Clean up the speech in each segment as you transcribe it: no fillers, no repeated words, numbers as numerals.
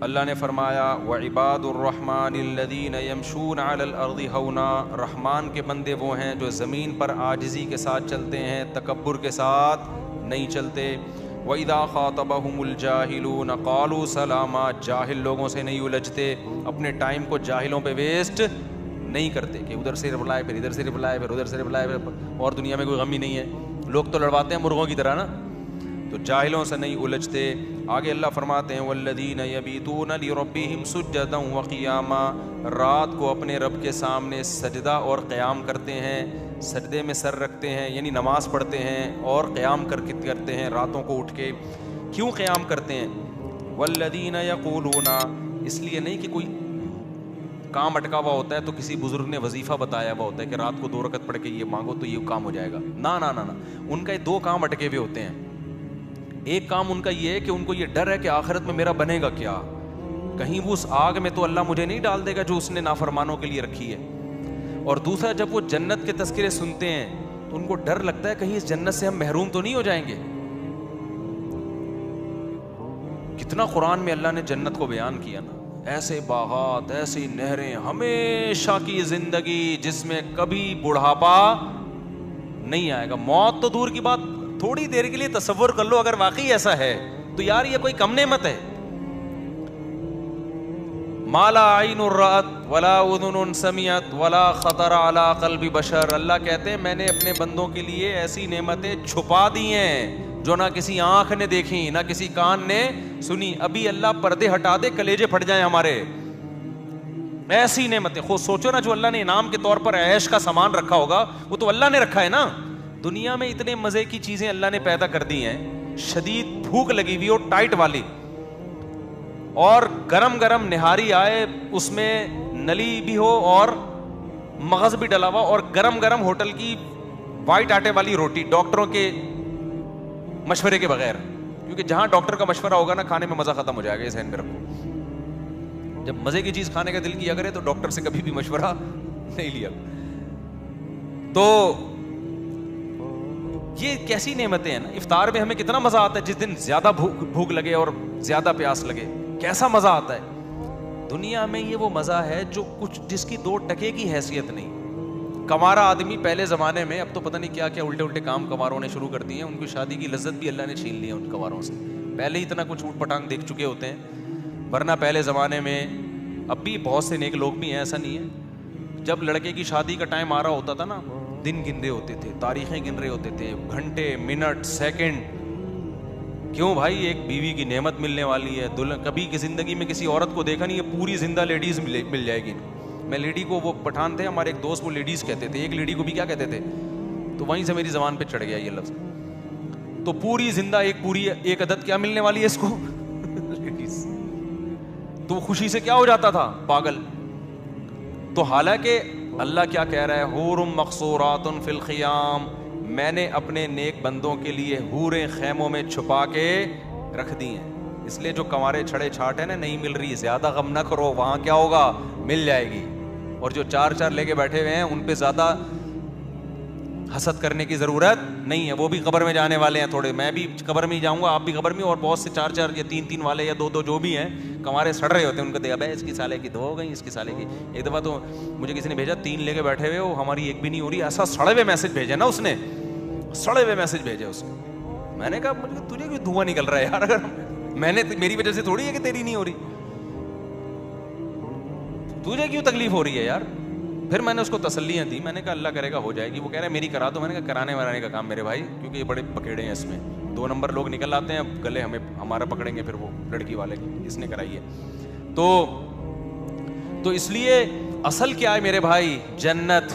اللہ نے فرمایا وعباد الرحمن الذین یمشون علی الارض ہونا، رحمان کے بندے وہ ہیں جو زمین پر عاجزی کے ساتھ چلتے ہیں، تکبر کے ساتھ نہیں چلتے۔ وَإِذَا خَاطَبَهُمُ الْجَاهِلُونَ قَالُوا سَلَامًا، جاہل لوگوں سے نہیں الجھتے، اپنے ٹائم کو جاہلوں پہ ویسٹ نہیں کرتے کہ ادھر سے رپلائے پھر ادھر سے رپلائے پھر ادھر سے رپلائے پھر، اور دنیا میں کوئی غم ہی نہیں ہے، لوگ تو لڑواتے ہیں مرغوں کی طرح نا، تو جاہلوں سے نہیں الجھتے۔ آگے اللہ فرماتے ہیں والذین یبیتون لربہم سجدا وقیاما، رات کو اپنے رب کے سامنے سجدہ اور قیام کرتے ہیں، سجدے میں سر رکھتے ہیں یعنی نماز پڑھتے ہیں، اور قیام کرتے ہیں راتوں کو اٹھ کے۔ کیوں قیام کرتے ہیں؟ والذین یقولون، اس لیے نہیں کہ کوئی کام اٹکا ہوا ہوتا ہے تو کسی بزرگ نے وظیفہ بتایا ہوا ہوتا ہے کہ رات کو 2 رکعت پڑھ کے یہ مانگو تو یہ کام ہو جائے گا، نا نا نا نا، ان کا 2 کام اٹکے ہوئے ہوتے ہیں۔ ایک کام ان کا یہ ہے کہ ان کو یہ ڈر ہے کہ آخرت میں میرا بنے گا کیا، کہیں وہ اس آگ میں تو اللہ مجھے نہیں ڈال دے گا جو اس نے نافرمانوں کے لیے رکھی ہے۔ اور دوسرا جب وہ جنت کے تذکرے سنتے ہیں تو ان کو ڈر لگتا ہے کہیں اس جنت سے ہم محروم تو نہیں ہو جائیں گے۔ کتنا قرآن میں اللہ نے جنت کو بیان کیا نا، ایسے باغات، ایسی نہریں، ہمیشہ کی زندگی جس میں کبھی بڑھاپا نہیں آئے گا، موت تو دور کی بات، تھوڑی دیر کے لیے تصور کر لو اگر واقعی ایسا ہے تو یار یہ کوئی کم نعمت ہے۔ ما لا عین رأت ولا اذن سمعت ولا خطر علی قلب بشر، اللہ کہتے ہیں میں نے اپنے بندوں کے لیے ایسی نعمتیں چھپا دی ہیں جو نہ کسی آنکھ نے دیکھی نہ کسی کان نے سنی۔ ابھی اللہ پردے ہٹا دے کلیجے پھٹ جائیں ہمارے، ایسی نعمتیں خود سوچو نا، جو اللہ نے انعام کے طور پر عیش کا سامان رکھا ہوگا وہ تو اللہ نے رکھا ہے نا۔ دنیا میں اتنے مزے کی چیزیں اللہ نے پیدا کر دی ہیں، شدید بھوک لگی ہوئی ہو ٹائٹ والی، اور گرم گرم نہاری آئے اس میں نلی بھی ہو اور مغز بھی ڈلا ہوا، اور گرم گرم ہوٹل کی وائٹ آٹے والی روٹی ڈاکٹروں کے مشورے کے بغیر، کیونکہ جہاں ڈاکٹر کا مشورہ ہوگا نا کھانے میں مزہ ختم ہو جائے گا، یہ ذہن میں رکھو۔ جب مزے کی چیز کھانے کا دل کیا کرے تو ڈاکٹر سے کبھی بھی مشورہ نہیں لیا۔ تو یہ کیسی نعمتیں ہیں نا، افطار میں ہمیں کتنا مزہ آتا ہے، جس دن زیادہ بھوک لگے اور زیادہ پیاس لگے کیسا مزہ آتا ہے۔ دنیا میں یہ وہ مزہ ہے جو کچھ جس کی 2 ٹکے کی حیثیت نہیں۔ کنوارا آدمی پہلے زمانے میں، اب تو پتہ نہیں کیا کیا الٹے الٹے کام کنواروں نے شروع کر دیے ہیں، ان کی شادی کی لذت بھی اللہ نے چھین لی ہے ان کنواروں سے، پہلے ہی اتنا کچھ اوٹ پٹانگ دیکھ چکے ہوتے ہیں۔ ورنہ پہلے زمانے میں، اب بھی بہت سے نیک لوگ بھی ہیں، ایسا نہیں ہے، جب لڑکے کی شادی کا ٹائم آ رہا ہوتا تھا نا، دن گن رہے ہوتے تھے، تاریخیں گن رہے ہوتے تھے، گھنٹے، منٹ، سیکنڈ۔ کیوں بھائی؟ ایک بیوی کی نعمت ملنے والی ہے، کبھی کی زندگی میں کسی عورت کو دیکھا نہیں ہے پوری زندہ لیڈیز مل جائے گی۔ میں لیڈی کو، وہ پٹھان تھے ہمارے ایک دوست، وہ لیڈیز کہتے تھے، ایک لیڈی کو بھی کیا کہتے تھے، تو وہیں سے میری زبان پہ چڑھ گیا یہ لفظ۔ تو پوری زندہ ایک عدد کیا ملنے والی ہے اس کو، لیڈیز۔ تو خوشی سے کیا ہو جاتا تھا، پاگل۔ تو حالانکہ اللہ کیا کہہ رہا ہے، حور مقصورات فی الخیام، میں نے اپنے نیک بندوں کے لیے حوریں خیموں میں چھپا کے رکھ دی ہیں۔ اس لیے جو کنوارے چھڑے چھاٹ ہیں نا، نہیں مل رہی، زیادہ غم نہ کرو، وہاں کیا ہوگا، مل جائے گی۔ اور جو 4 لے کے بیٹھے ہوئے ہیں ان پہ زیادہ حسد کرنے کی ضرورت نہیں ہے، وہ بھی قبر میں جانے والے ہیں تھوڑے، میں بھی قبر میں ہی جاؤں گا، آپ بھی قبر میں، اور بہت سے 4 یا 3 والے یا 2 جو بھی ہیں کنوارے سڑ رہے ہوتے ہیں، ان کو دیکھا بھائی اس کی سالے کی 2 ہو گئی، اس کی سالے کی۔ ایک دفعہ تو مجھے کسی نے بھیجا 3 لے کے بیٹھے ہوئے ہو، ہماری ایک بھی نہیں ہو رہی، ایسا سڑے ہوئے میسج بھیجے نا اس نے، سڑے ہوئے میسج بھیجے اس نے۔ میں نے کہا تجھے کوئی دھواں نکل رہا ہے یار، اگر میں نے، میری وجہ سے تھوڑی ہے کہ تیری نہیں ہو رہی، تجھے کیوں تکلیف ہو رہی ہے یار۔ پھر میں نے اس کو تسلیاں دی، میں نے کہا اللہ کرے گا ہو جائے گی۔ وہ کہہ رہا ہے میری کرا دو، میں نے کہا کرانے ورانے کا کام میرے بھائی، کیونکہ یہ بڑے پکیڑے ہیں اس میں، 2 نمبر لوگ نکل آتے ہیں، اب گلے ہمارا پکڑیں گے پھر وہ لڑکی والے کی، اس نے کرائی ہے۔ تو اس لیے اصل کیا ہے میرے بھائی، جنت۔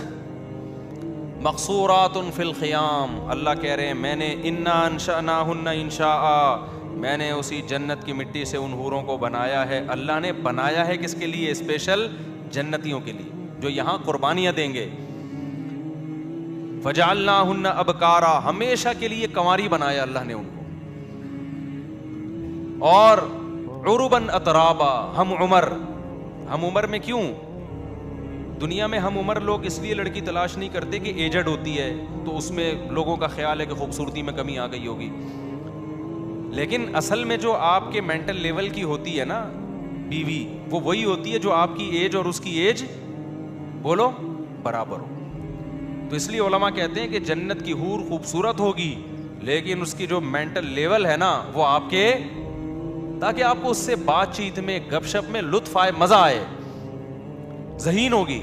مقصورات فی الخیام، اللہ کہہ رہے ہیں میں نے انا انشأناہن انشاء، میں نے اسی جنت کی مٹی سے ان حوروں کو بنایا ہے۔ اللہ نے بنایا ہے کس کے لیے؟ اسپیشل جنتیوں کے لیے جو یہاں قربانیاں دیں گے۔ فجعلناہن ابکارا، ہمیشہ کے لیے کنواری بنایا اللہ نے ان کو، اور عرباً اترابا، ہم عمر میں کیوں؟ دنیا میں ہم عمر لوگ اس لیے لڑکی تلاش نہیں کرتے کہ ایجڈ ہوتی ہے تو اس میں لوگوں کا خیال ہے کہ خوبصورتی میں کمی آ گئی ہوگی، لیکن اصل میں جو آپ کے مینٹل لیول کی ہوتی ہے نا، بیوی وہ وہی ہوتی ہے جو آپ کی ایج اور اس کی ایج بولو برابر ہو. تو اس لیے علماء کہتے ہیں کہ جنت کی حور خوبصورت ہوگی لیکن اس کی جو مینٹل لیول ہے نا وہ آپ کے, تاکہ آپ کو اس سے بات چیت میں, گپ شپ میں لطف آئے, مزہ آئے, ذہین ہوگی.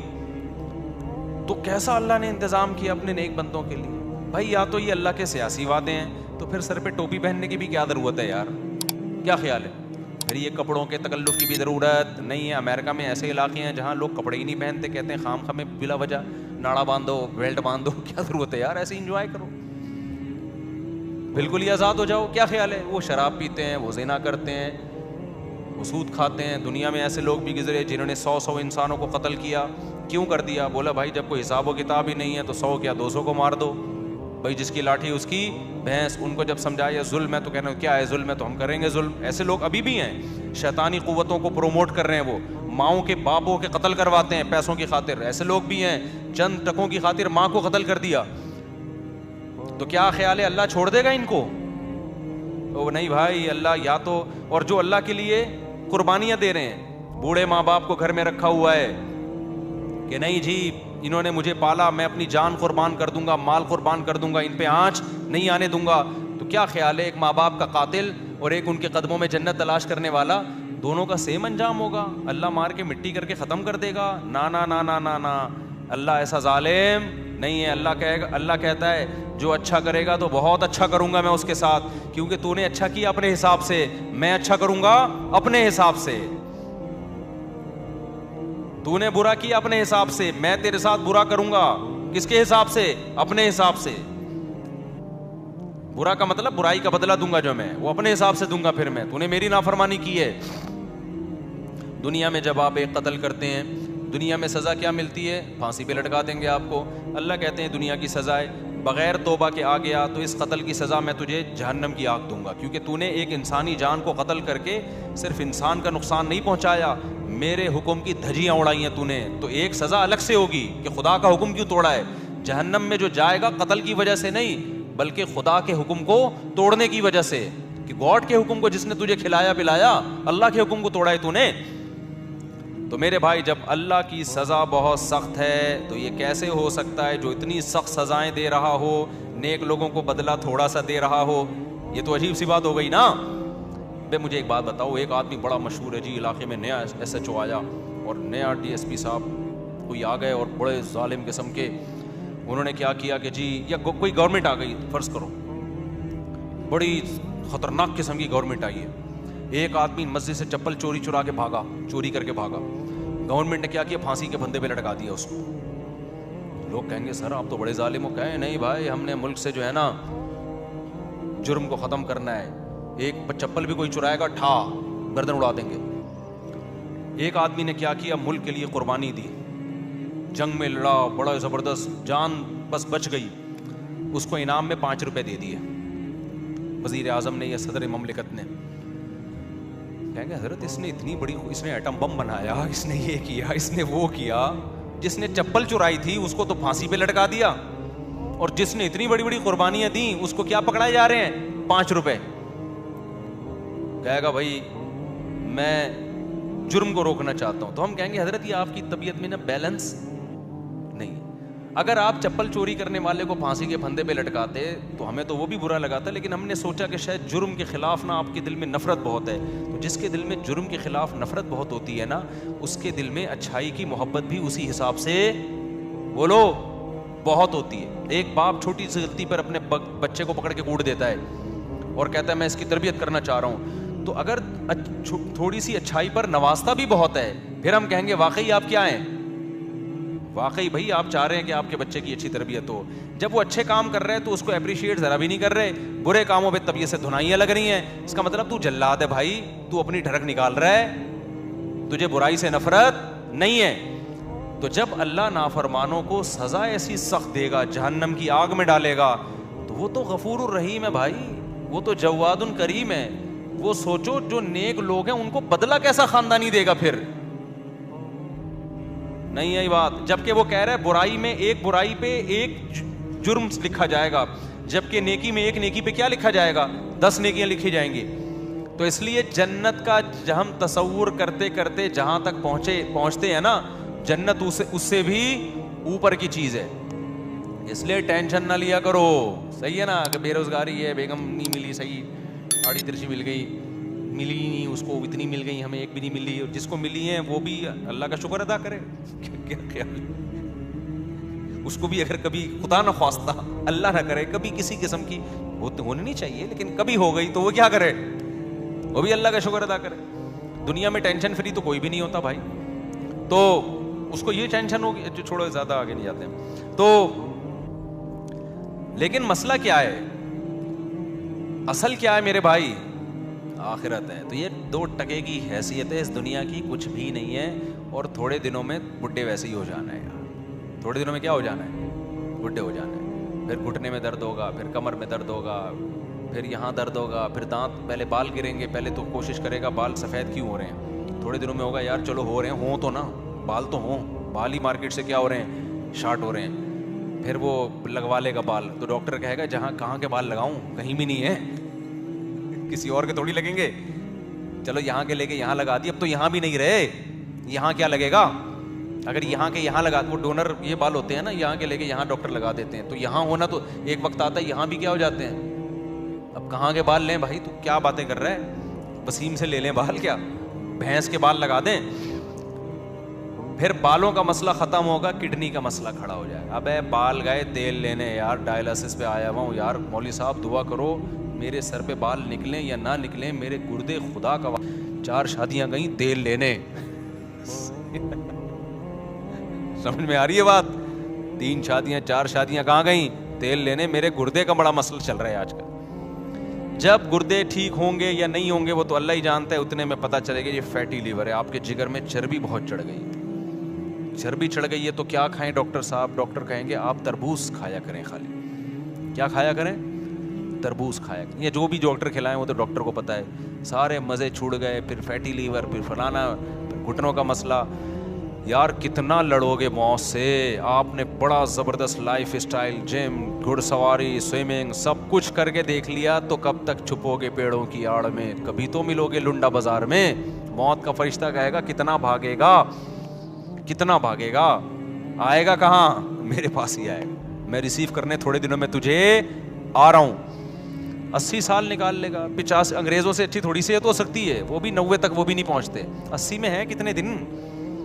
تو کیسا اللہ نے انتظام کیا اپنے نیک بندوں کے لیے بھائی. یا تو یہ اللہ کے سیاسی وعدے ہیں, تو پھر سر پہ ٹوپی پہننے کی بھی کیا ضرورت ہے یار, کیا خیال ہے؟ پھر یہ کپڑوں کے تکلف کی بھی ضرورت نہیں ہے. امریکہ میں ایسے علاقے ہیں جہاں لوگ کپڑے ہی نہیں پہنتے, کہتے ہیں خام خامے بلا وجہ ناڑا باندھو, بیلٹ باندھو, کیا ضرورت ہے یار, ایسے انجوائے کرو, بالکل ہی آزاد ہو جاؤ. کیا خیال ہے؟ وہ شراب پیتے ہیں, وہ زنا کرتے ہیں, وہ سود کھاتے ہیں. دنیا میں ایسے لوگ بھی گزرے جنہوں نے 100 انسانوں کو قتل کیا. کیوں کر دیا؟ بولا بھائی جب کوئی حساب و کتاب ہی نہیں ہے تو 100 کیا 200 کو مار دو بھائی, جس کی لاٹھی اس کی بھینس. ان کو جب سمجھایا ظلم ہے تو کہنا کیا ہے ظلم ہے تو ہم کریں گے ظلم. ایسے لوگ ابھی بھی ہیں, شیطانی قوتوں کو پروموٹ کر رہے ہیں, وہ ماؤں کے باپوں کے قتل کرواتے ہیں پیسوں کی خاطر. ایسے لوگ بھی ہیں, چند ٹکوں کی خاطر ماں کو قتل کر دیا. تو کیا خیال ہے اللہ چھوڑ دے گا ان کو؟ او نہیں بھائی, اللہ یا تو, اور جو اللہ کے لیے قربانیاں دے رہے ہیں, بوڑھے ماں باپ کو گھر میں رکھا ہوا ہے کہ نہیں جی انہوں نے مجھے پالا, میں اپنی جان قربان کر دوں گا, مال قربان کر دوں گا, ان پہ آنچ نہیں آنے دوں گا. تو کیا خیال ہے ایک ماں باپ کا قاتل اور ایک ان کے قدموں میں جنت تلاش کرنے والا, دونوں کا سیم انجام ہوگا؟ اللہ مار کے مٹی کر کے ختم کر دے گا؟ نا نا نا نا نا نا, اللہ ایسا ظالم نہیں ہے. اللہ کہے گا, اللہ کہتا ہے جو اچھا کرے گا تو بہت اچھا کروں گا میں اس کے ساتھ, کیونکہ تو نے اچھا کیا اپنے حساب سے, میں اچھا کروں گا اپنے حساب سے. تو نے برا کیا اپنے حساب سے, میں تیرے ساتھ برا کروں گا. کس کے حساب سے؟ اپنے حساب سے. برا کا مطلب برائی کا بدلہ دوں گا جو میں, وہ اپنے حساب سے دوں گا. پھر میں, تو نے میری نافرمانی کی ہے. دنیا میں جب آپ ایک قتل کرتے ہیں, دنیا میں سزا کیا ملتی ہے؟ پھانسی پہ لٹکا دیں گے آپ کو. اللہ کہتے ہیں دنیا کی سزا ہے, بغیر توبہ کے آ گیا تو اس قتل کی سزا میں تجھے جہنم کی آگ دوں گا, کیونکہ تو نے ایک انسانی جان کو قتل کر کے صرف انسان کا نقصان نہیں پہنچایا, میرے حکم کی دھجیاں اڑائی ہیں تو نے. تو ایک سزا الگ سے ہوگی کہ خدا کا حکم کیوں توڑا ہے. جہنم میں جو جائے گا قتل کی وجہ سے نہیں, بلکہ خدا کے حکم کو توڑنے کی وجہ سے, کہ گاڈ کے حکم کو جس نے تجھے کھلایا پلایا, اللہ کے حکم کو توڑا ہے تو نے. تو میرے بھائی جب اللہ کی سزا بہت سخت ہے تو یہ کیسے ہو سکتا ہے جو اتنی سخت سزائیں دے رہا ہو, نیک لوگوں کو بدلہ تھوڑا سا دے رہا ہو؟ یہ تو عجیب سی بات ہو گئی نا. بے مجھے ایک بات بتاؤ, ایک آدمی بڑا مشہور ہے جی, علاقے میں نیا ایس ایچ او آیا اور نیا ڈی ایس پی صاحب کوئی آ گئے اور بڑے ظالم قسم کے, انہوں نے کیا کیا کہ جی, یا کوئی گورنمنٹ آ گئی, فرض کرو بڑی خطرناک قسم کی گورنمنٹ آئی ہے, ایک آدمی مسجد سے چپل چورا کے بھاگا, چوری کر کے بھاگا. گورنمنٹ نے کیا کیا؟ پھانسی کے پھندے پہ لٹکا دیا اس کو. لوگ کہیں گے سر آپ تو بڑے ظالم ہو. کہیں نہیں بھائی, ہم نے ملک سے جو ہے نا جرم کو ختم کرنا ہے. ایک چپل بھی کوئی چرائے گا ٹھا گردن اڑا دیں گے. ایک آدمی نے کیا کیا؟ ملک کے لیے قربانی دی, جنگ میں لڑا, بڑا زبردست, جان بس بچ گئی, اس کو انعام میں 5 روپے دے دیے وزیر اعظم نے یا صدر مملکت نے. کہیں گے حضرت اس نے اتنی بڑی, اس نے ایٹم بم بنایا, اس نے یہ کیا, اس نے وہ کیا, جس نے چپل چرائی تھی اس کو تو پھانسی پہ لٹکا دیا, اور جس نے اتنی بڑی بڑی قربانیاں دیں اس کو کیا پکڑائے جا رہے ہیں؟ 5 روپے. کہے گا بھائی میں جرم کو روکنا چاہتا ہوں. تو ہم کہیں گے حضرت یہ آپ کی طبیعت میں نا بیلنس نہیں. اگر آپ چپل چوری کرنے والے کو پھانسی کے پھندے پہ لٹکاتے تو ہمیں تو وہ بھی برا لگاتا, لیکن ہم نے سوچا کہ شاید جرم کے خلاف نا آپ کے دل میں نفرت بہت ہے. تو جس کے دل میں جرم کے خلاف نفرت بہت ہوتی ہے نا, اس کے دل میں اچھائی کی محبت بھی اسی حساب سے بولو بہت ہوتی ہے. ایک باپ چھوٹی سی غلطی پر اپنے بچے کو پکڑ کے کوٹ دیتا ہے اور کہتا ہے میں اس کی تربیت کرنا چاہ رہا ہوں. تو اگر تھوڑی سی اچھائی پر نوازتا بھی بہت ہے, پھر ہم کہیں گے واقعی آپ کیا ہیں, واقعی بھائی آپ چاہ رہے ہیں کہ آپ کے بچے کی اچھی تربیت ہو. جب وہ اچھے کام کر رہے ہیں تو اس کو اپریشیٹ ذرا بھی نہیں کر رہے, برے کاموں پہ طبیعت سے دھنائیاں لگ رہی ہیں, اس کا مطلب تو جلاد ہے بھائی, تو اپنی ڈھڑک نکال رہا ہے, تجھے برائی سے نفرت نہیں ہے. تو جب اللہ نافرمانوں کو سزا ایسی سخت دے گا, جہنم کی آگ میں ڈالے گا, تو وہ تو غفور الرحیم ہے بھائی, وہ تو جواد کریم ہے. وہ سوچو جو نیک لوگ ہیں ان کو بدلہ کیسا خاندانی دے گا پھر, نہیں ہے بات. جبکہ وہ کہہ رہا ہے برائی میں ایک برائی پہ ایک جرم لکھا جائے گا, جبکہ نیکی میں ایک نیکی پہ کیا لکھا جائے گا؟ 10 نیکیاں لکھی جائیں گی. تو اس لیے جنت کا ہم تصور کرتے کرتے جہاں تک پہنچتے ہیں نا, جنت اس سے بھی اوپر کی چیز ہے. اس لیے ٹینشن نہ لیا کرو, صحیح ہے نا, کہ بے روزگاری ہے, بیگم نہیں ملی, صحیح آڑی ترچی مل گئی, ملی ہی نہیں, اس کو اتنی مل گئی, ہمیں ایک بھی نہیں ملی, اور جس کو ملی ہیں وہ بھی اللہ کا شکر ادا کرے. کیا خیال, اس کو بھی اگر کبھی خدا نہ خواستہ اللہ نہ کرے کبھی کسی قسم کی ہونی نہیں چاہیے, لیکن کبھی ہو گئی تو وہ کیا کرے, وہ بھی اللہ کا شکر ادا کرے. دنیا میں ٹینشن فری تو کوئی بھی نہیں ہوتا بھائی, تو اس کو یہ ٹینشن ہوگی, جو چھوڑو زیادہ آگے نہیں جاتے ہیں. تو لیکن مسئلہ کیا ہے, اصل کیا ہے میرے بھائی, آخرت ہے. تو یہ 2% کی حیثیت ہے اس دنیا کی, کچھ بھی نہیں ہے. اور تھوڑے دنوں میں بڈھے ویسے ہی ہو جانا ہے یار, تھوڑے دنوں میں کیا ہو جانا ہے, بڈھے ہو جانا ہے. پھر گھٹنے میں درد ہوگا, پھر کمر میں درد ہوگا, پھر یہاں درد ہوگا, پھر دانت, پہلے بال گریں گے, پہلے تو کوشش کرے گا بال سفید کیوں ہو رہے ہیں, تھوڑے دنوں میں ہوگا یار چلو ہو رہے ہیں, ہوں تو نا, بال تو ہوں, بال ہی مارکیٹ سے کیا ہو رہے ہیں, شارٹ ہو رہے ہیں. پھر وہ لگوا لے گا بال, تو ڈاکٹر کہے گا جہاں کہاں کے بال لگاؤں, کہیں بھی نہیں ہے, کسی اور کے تھوڑی لگیں گے, چلو یہاں کے لے کے یہاں لگا دی, اب تو یہاں بھی نہیں رہے, یہاں کیا لگے گا, اگر یہاں کے یہاں لگا, وہ ڈونر یہ بال ہوتے ہیں نا, یہاں کے لے کے یہاں ڈاکٹر لگا دیتے ہیں, تو یہاں ہونا تو ایک وقت آتا ہے یہاں بھی کیا ہو جاتے ہیں. اب کہاں کے بال لیں بھائی, تو کیا باتیں کر رہا ہے, وسیم سے لے لیں بال, کیا بھینس کے بال لگا دیں. پھر بالوں کا مسئلہ ختم ہوگا, کڈنی کا مسئلہ کھڑا ہو جائے. ابے بال گئے تیل لینے یار, ڈائلسس پہ آیا ہوا ہوں یار, مولوی صاحب دعا کرو میرے سر پہ بال نکلیں یا نہ نکلیں, میرے گردے خدا کا 4 شادیاں گئیں تیل لینے. سمجھ میں آ رہی ہے بات, 3 شادیاں 4 شادیاں کہاں گئیں, تیل لینے. میرے گردے کا بڑا مسئلہ چل رہا ہے آج کل. جب گردے ٹھیک ہوں گے یا نہیں ہوں گے وہ تو اللہ ہی جانتا ہے, اتنے میں پتہ چلے گا یہ فیٹی لیور ہے, آپ کے جگر میں چربی بہت چڑھ گئی, چربی چڑھ گئی ہے. تو کیا کھائیں ڈاکٹر صاحب, ڈاکٹر کہیں گے آپ تربوز کھایا کریں, خالی کیا کھایا کریں, تربوز کھایا کریں. یہ جو بھی ڈاکٹر کھلائیں وہ تو ڈاکٹر کو پتہ ہے, سارے مزے چھوڑ گئے. پھر فیٹی لیور, پھر فلانا, پھر گھٹنوں کا مسئلہ. یار کتنا لڑو گے موت سے, آپ نے بڑا زبردست لائف اسٹائل, جم, گھڑ سواری, سوئمنگ, سب کچھ کر کے دیکھ لیا, تو کب تک چھپو گے پیڑوں کی آڑ میں, کبھی تو ملو گے لنڈا بازار میں. موت کا فرشتہ کہے گا کتنا بھاگے گا, کتنا بھاگے گا, آئے گا کہاں, میرے پاس ہی آئے گا, میں ریسیو کرنے تھوڑے دنوں میں تجھے آ رہا ہوں. 80 سال نکال لے گا, 50. انگریزوں سے اچھی تھوڑی سی ہو سکتی ہے, وہ بھی 90 تک وہ بھی نہیں پہنچتے, 80 میں ہے کتنے دن,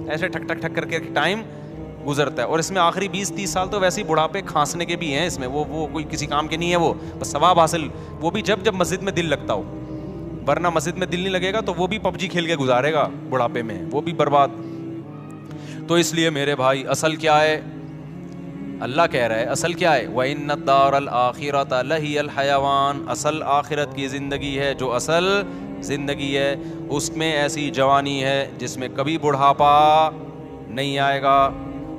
ایسے ٹھک ٹھک ٹھک کر کے ٹائم گزرتا ہے. اور اس میں آخری 20-30 سال تو ویسے ہی بڑھاپے کھانسنے کے بھی ہیں اس میں, وہ کوئی کسی کام کے نہیں ہے, وہ بس ثواب حاصل, وہ بھی جب مسجد میں دل لگتا ہو, ورنہ مسجد میں دل نہیں لگے گا تو وہ بھی PUBG کھیل کے گزارے گا بڑھاپے میں, وہ بھی برباد. تو اس لیے میرے بھائی اصل کیا ہے, اللہ کہہ رہا ہے اصل کیا ہے, وَإِنَّ الدَّارَ الْآخِرَةَ لَهِيَ الْحَيَوَانُ, اصل آخرت کی زندگی ہے, جو اصل زندگی ہے اس میں ایسی جوانی ہے جس میں کبھی بڑھاپا نہیں آئے گا,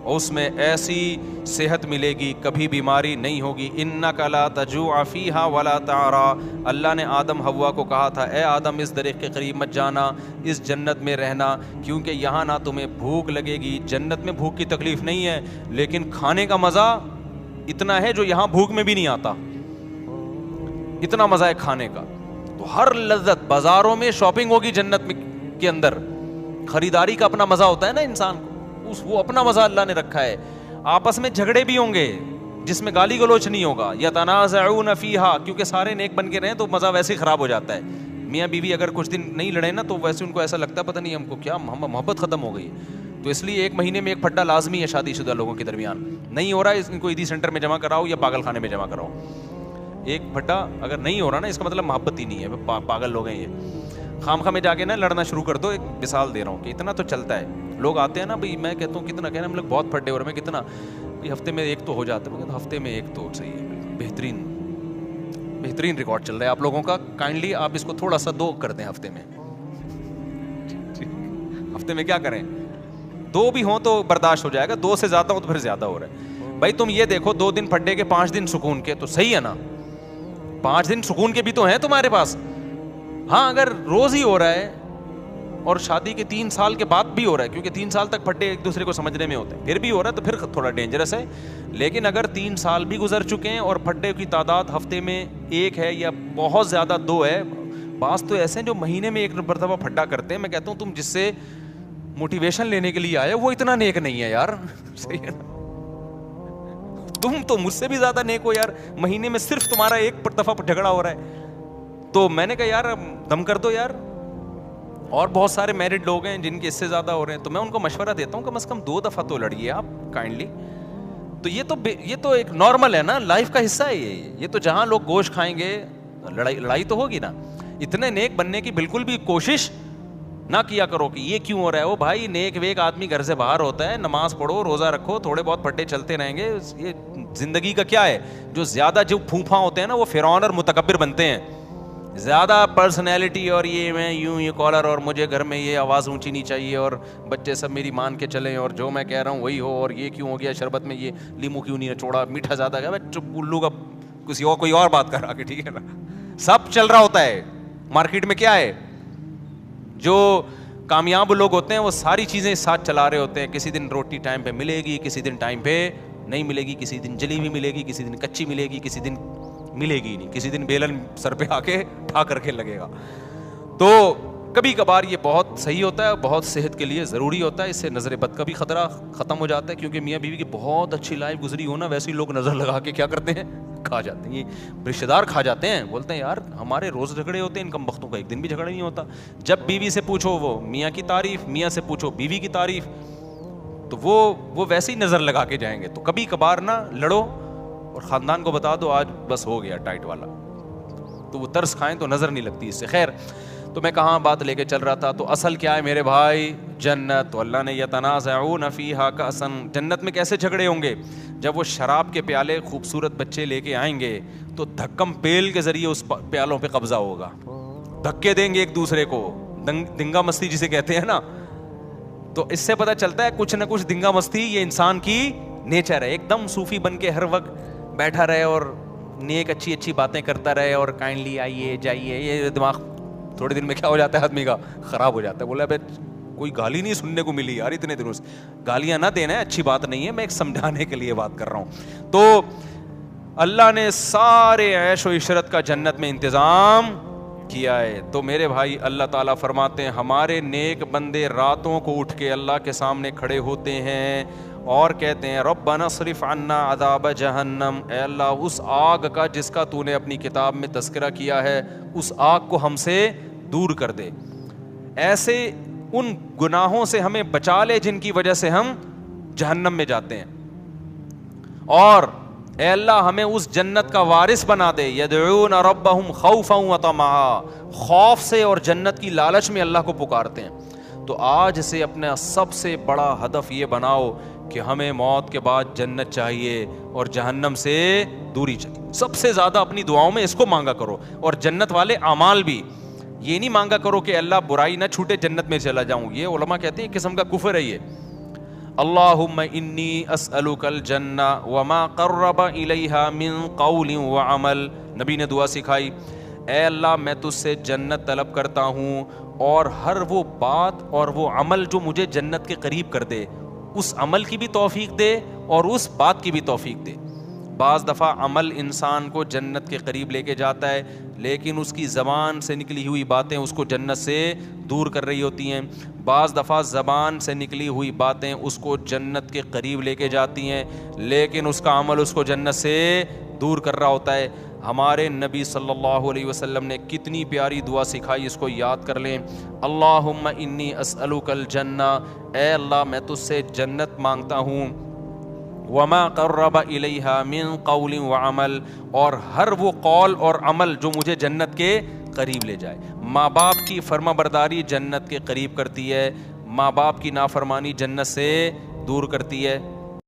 اس میں ایسی صحت ملے گی, کبھی بیماری نہیں ہوگی. اِنَّكَ لَا تَجُوعَ فِيهَا وَلَا تَعْرَىٰ, اللہ نے آدم حوا کو کہا تھا اے آدم اس درخت کے قریب مت جانا, اس جنت میں رہنا, کیونکہ یہاں نہ تمہیں بھوک لگے گی. جنت میں بھوک کی تکلیف نہیں ہے, لیکن کھانے کا مزہ اتنا ہے جو یہاں بھوک میں بھی نہیں آتا, اتنا مزہ ہے کھانے کا. تو ہر لذت, بازاروں میں شاپنگ ہوگی جنت میں کے اندر, خریداری کا اپنا مزہ ہوتا ہے نا انسان کو, وہ اپنا مزہ اللہ نے رکھا ہے. آپس میں جھگڑے بھی ہوں گے جس میں گالی گلوچ نہیں ہوگا, یتنازعون فیہا, کیونکہ سارے نیک بن کے رہیں تو مزہ ویسے ہی خراب ہو جاتا ہے. میاں بیوی اگر کچھ دن نہیں لڑے نا تو ویسے ان کو ایسا لگتا ہے پتہ نہیں ہم کو کیا محبت ختم ہو گئی. تو اس لیے 1 مہینے میں 1 پھڈا لازمی ہے شادی شدہ لوگوں کے درمیان. نہیں ہو رہا ہے ان کو عیدی سینٹر میں جمع کراؤ یا پاگل خانے میں جمع کراؤ. 1 پھڈا اگر نہیں ہو رہا نا اس کا مطلب محبت ہی نہیں ہے, پاگل لوگ ہیں یہ. خامخواہ میں جا کے نا لڑنا شروع کر دو. ایک مثال دے رہا ہوں کہ اتنا تو چلتا ہے, لوگ آتے ہیں نا بھائی, میں کہتا ہوں کتنا کہنا, ہم لوگ بہت پھڈے ہو رہے ہیں, میں کتنا بھائی ہفتے میں 1 تو ہو جاتا ہے. میں کہتا ہوں ہفتے میں 1 تو صحیح ہے, بہترین ریکارڈ چل رہا ہے آپ لوگوں کا. کائنڈلی آپ اس کو تھوڑا سا 2 کر دیں ہفتے میں. ہفتے میں کیا کریں, 2 بھی ہوں تو برداشت ہو جائے گا, 2 سے زیادہ ہو تو پھر زیادہ ہو رہا ہے. بھائی تم یہ دیکھو 2 دن پھڈے کے 5 دن سکون کے, تو صحیح ہے نا, 5 دن سکون کے بھی تو ہیں تمہارے پاس. ہاں اگر روز ہی ہو رہا ہے اور شادی کے 3 سال کے بعد بھی ہو رہا ہے, کیونکہ 3 سال تک پھڈے ایک دوسرے کو سمجھنے میں ہوتے ہیں, پھر بھی ہو رہا ہے تو پھر تھوڑا ڈینجرس ہے. لیکن اگر 3 سال بھی گزر چکے ہیں اور پھڈے کی تعداد ہفتے میں 1 ہے یا بہت زیادہ 2 ہے, بعض تو ایسے ہیں جو مہینے میں ایک مرتبہ پھڈا کرتے ہیں. میں کہتا ہوں تم جس سے موٹیویشن لینے کے لیے آئے وہ اتنا نیک نہیں ہے یار. صحیح ہے نا, تم تو مجھ سے بھی زیادہ نیک ہو یار, مہینے میں صرف تمہارا ایک دفعہ جھگڑا ہو رہا ہے. تو میں نے کہا یار دم کر دو یار. اور بہت سارے میرڈ لوگ ہیں جن کے اس سے زیادہ ہو رہے ہیں, تو میں ان کو مشورہ دیتا ہوں کم از کم 2 دفعہ تو لڑیے آپ کائنڈلی. تو یہ تو ایک نارمل ہے نا, لائف کا حصہ ہے یہ تو جہاں لوگ گوشت کھائیں گے لڑائی تو ہوگی نا. اتنے نیک بننے کی بالکل بھی کوشش نہ کیا کرو کہ یہ کیوں ہو رہا ہے. وہ بھائی نیک ویک آدمی گھر سے باہر ہوتا ہے, نماز پڑھو, روزہ رکھو, تھوڑے بہت پھٹے چلتے رہیں گے. یہ زندگی کا کیا ہے, جو زیادہ جو پھوپھا ہوتے ہیں نا وہ فرعون اور متکبر بنتے ہیں. زیادہ پرسنالٹی اور یہ میں یوں یہ کالر اور مجھے گھر میں یہ آواز اونچی نہیں چاہیے اور بچے سب میری مان کے چلیں اور جو میں کہہ رہا ہوں وہی ہو, اور یہ کیوں ہو گیا شربت میں یہ لیمو کیوں نہیں چھوڑا, میٹھا زیادہ گیا, چپ الو کا کسی اور کوئی اور بات کر رہا کہ ٹھیک ہے نا. سب چل رہا ہوتا ہے مارکیٹ میں. کیا ہے جو کامیاب لوگ ہوتے ہیں وہ ساری چیزیں ساتھ چلا رہے ہوتے ہیں. کسی دن روٹی ٹائم پہ ملے گی, کسی دن ٹائم پہ نہیں ملے گی, کسی دن جلی ہوئی ملے گی, کسی دن کچی ملے گی, کسی دن ملے گی نہیں, کسی دن بیلن سر پہ آ کے ٹھا کر کے لگے گا. تو کبھی کبھار یہ بہت صحیح ہوتا ہے, بہت صحت کے لیے ضروری ہوتا ہے. اس سے نظر بد کا بھی خطرہ ختم ہو جاتا ہے, کیونکہ میاں بیوی کی بہت اچھی لائف گزری ہو نا, ویسے ہی لوگ نظر لگا کے کیا کرتے ہیں, کھا جاتے ہیں. یہ رشتے دار کھا جاتے ہیں, بولتے ہیں یار ہمارے روز جھگڑے ہوتے ہیں, ان کم بختوں کا ایک دن بھی جھگڑا نہیں ہوتا. جب بیوی سے پوچھو وہ میاں کی تعریف, میاں سے پوچھو بیوی کی تعریف, تو وہ ویسے ہی نظر لگا کے جائیں گے. تو کبھی کبھار نہ لڑو اور خاندان کو بتا دو آج بس ہو گیا ٹائٹ والا, تو وہ ترس کھائیں تو نظر نہیں لگتی اس سے. خیر, تو میں کہاں بات لے کے چل رہا تھا. تو اصل کیا ہے میرے بھائی, جنت. تو اللہ نے یتنازعون فیہا کأسا, جنت میں کیسے جھگڑے ہوں گے, جب وہ شراب کے پیالے خوبصورت بچے لے کے آئیں گے تو دھکم پیل کے ذریعے اس پیالوں پہ قبضہ ہوگا, دھکے دیں گے ایک دوسرے کو, دنگا مستی جسے کہتے ہیں نا. تو اس سے پتہ چلتا ہے کچھ نہ کچھ دنگا مستی یہ انسان کی نیچر ہے. ایک دم صوفی بن کے ہر وقت بیٹھا رہے اور نیک اچھی اچھی باتیں کرتا رہے اور کائنڈلی آئیے جائیے, یہ دماغ تھوڑے دن میں کیا ہو جاتا ہے آدمی کا, خراب ہو جاتا ہے. بولا بھائی کوئی گالی نہیں سننے کو ملی یار اتنے دنوں سے. گالیاں نہ دینا ہے, اچھی بات نہیں ہے, میں ایک سمجھانے کے لیے بات کر رہا ہوں. تو اللہ نے سارے عیش و عشرت کا جنت میں انتظام کیا ہے. تو میرے بھائی اللہ تعالیٰ فرماتے ہیں ہمارے نیک بندے راتوں کو اٹھ کے اللہ کے سامنے کھڑے ہوتے ہیں اور کہتے ہیں ربنا اصرف عنا عذاب جہنم, اے اللہ اس آگ کا جس کا تو نے اپنی کتاب میں تذکرہ کیا ہے اس آگ کو ہم سے دور کر دے, ایسے ان گناہوں سے ہمیں بچا لے جن کی وجہ سے ہم جہنم میں جاتے ہیں, اور اے اللہ ہمیں اس جنت کا وارث بنا دے. یدعون ربهم خوفا وطمعا, خوف سے اور جنت کی لالچ میں اللہ کو پکارتے ہیں. تو آج سے اپنا سب سے بڑا ہدف یہ بناؤ کہ ہمیں موت کے بعد جنت چاہیے اور جہنم سے دوری چاہیے. سب سے زیادہ اپنی دعاؤں میں اس کو مانگا کرو, اور جنت والے اعمال بھی. یہ نہیں مانگا کرو کہ اللہ برائی نہ چھوٹے جنت میں چلا جاؤں, یہ علماء کہتے ہیں ایک قسم کا کفر ہے یہ. اللہم انی اسألک الجنہ وما قرب الیہا من قول وعمل, نبی نے دعا سکھائی, اے اللہ میں تجھ سے جنت طلب کرتا ہوں اور ہر وہ بات اور وہ عمل جو مجھے جنت کے قریب کر دے, اس عمل کی بھی توفیق دے اور اس بات کی بھی توفیق دے. بعض دفعہ عمل انسان کو جنت کے قریب لے کے جاتا ہے, لیکن اس کی زبان سے نکلی ہوئی باتیں اس کو جنت سے دور کر رہی ہوتی ہیں. بعض دفعہ زبان سے نکلی ہوئی باتیں اس کو جنت کے قریب لے کے جاتی ہیں, لیکن اس کا عمل اس کو جنت سے دور کر رہا ہوتا ہے. ہمارے نبی صلی اللہ علیہ وسلم نے کتنی پیاری دعا سکھائی, اس کو یاد کر لیں. اللہم انی اسألک الجنہ, اے اللہ میں تجھ سے جنت مانگتا ہوں, وما قرب الیہا من قول وعمل, اور ہر وہ قول اور عمل جو مجھے جنت کے قریب لے جائے. ماں باپ کی فرما برداری جنت کے قریب کرتی ہے, ماں باپ کی نافرمانی جنت سے دور کرتی ہے.